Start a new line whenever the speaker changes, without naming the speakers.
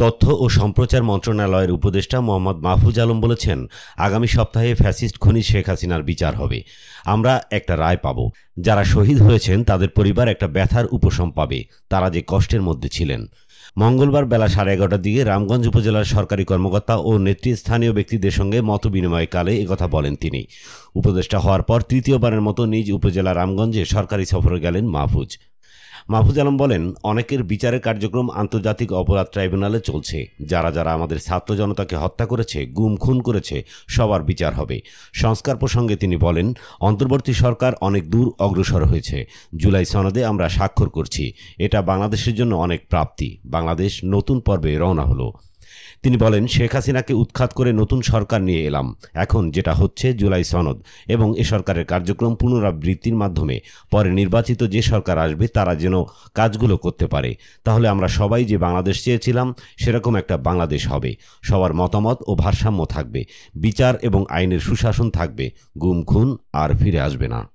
তথ্য ও সম্প্রচার মন্ত্রণালয়ের উপদেষ্টা মোহাম্মদ মাহফুজ আলম বলেছেন, আগামী সপ্তাহে ফ্যাসিস্ট খুনি শেখ হাসিনার বিচার হবে। আমরা একটা রায় পাব। যারা শহীদ হয়েছেন তাদের পরিবার একটা ব্যথার উপশম পাবে। তারা যে কষ্টের মধ্যে ছিলেন। মঙ্গলবার বেলা 11:30টার দিকে রামগঞ্জ উপজেলার সরকারি কর্মকর্তা ও নেতৃস্থানীয় ব্যক্তিদের সঙ্গে মতবিনিময়কালে একথা বলেন তিনি। উপদেষ্টা হওয়ার পর তৃতীয়বারের মতো নিজ উপজেলা রামগঞ্জে সরকারি সফরে গেলেন মাহফুজ আলম বলেন, অনেকের বিচারের কার্যক্রম আন্তর্জাতিক অপরাধ ট্রাইব্যুনালে চলছে। যারা যারা আমাদের ছাত্র জনতাকে হত্যা করেছে, গুম খুন করেছে, সবার বিচার হবে। সংস্কার প্রসঙ্গে তিনি বলেন, অন্তর্বর্তী সরকার অনেক দূর অগ্রসর হয়েছে। জুলাই সনদে আমরা স্বাক্ষর করছি। এটা বাংলাদেশের জন্য অনেক প্রাপ্তি। বাংলাদেশ নতুন পর্বে রওনা হলো। তিনি বলেন, শেখ হাসিনাকে উৎখাত করে নতুন সরকার নিয়ে এলাম। এখন যেটা হচ্ছে জুলাই সনদ এবং এ সরকারের কার্যক্রম পুনরাবৃত্তির মাধ্যমে পরে নির্বাচিত যে সরকার আসবে তারা যেন কাজগুলো করতে পারে। তাহলে আমরা সবাই যে বাংলাদেশ চেয়েছিলাম সেরকম একটা বাংলাদেশ হবে। সবার মতামত ও ভারসাম্য থাকবে। বিচার এবং আইনের সুশাসন থাকবে। গুম খুন আর ফিরে আসবে না।